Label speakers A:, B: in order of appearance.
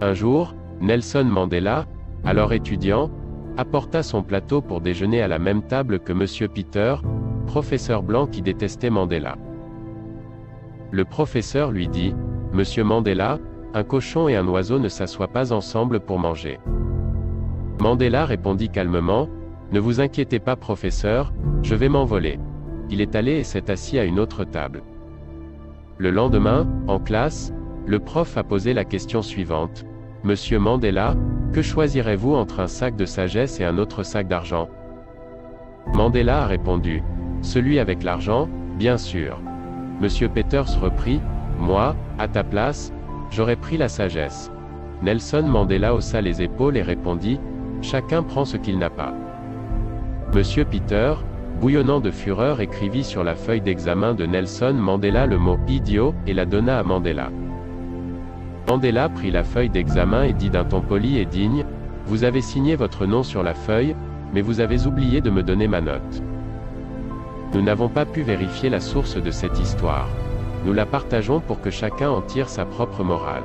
A: Un jour, Nelson Mandela, alors étudiant, apporta son plateau pour déjeuner à la même table que M. Peter, professeur blanc qui détestait Mandela. Le professeur lui dit, « Monsieur Mandela, un cochon et un oiseau ne s'assoient pas ensemble pour manger. » Mandela répondit calmement, « Ne vous inquiétez pas professeur, je vais m'envoler. » Il est allé et s'est assis à une autre table. Le lendemain, en classe, le prof a posé la question suivante. « Monsieur Mandela, que choisirez-vous entre un sac de sagesse et un autre sac d'argent ?» Mandela a répondu, « Celui avec l'argent, bien sûr. » Monsieur Peters reprit, « Moi, à ta place, j'aurais pris la sagesse. » Nelson Mandela haussa les épaules et répondit, « Chacun prend ce qu'il n'a pas. » Monsieur Peter, bouillonnant de fureur, écrivit sur la feuille d'examen de Nelson Mandela le mot « idiot » et la donna à Mandela. Mandela prit la feuille d'examen et dit d'un ton poli et digne, « Vous avez signé votre nom sur la feuille, mais vous avez oublié de me donner ma note. » Nous n'avons pas pu vérifier la source de cette histoire. Nous la partageons pour que chacun en tire sa propre morale.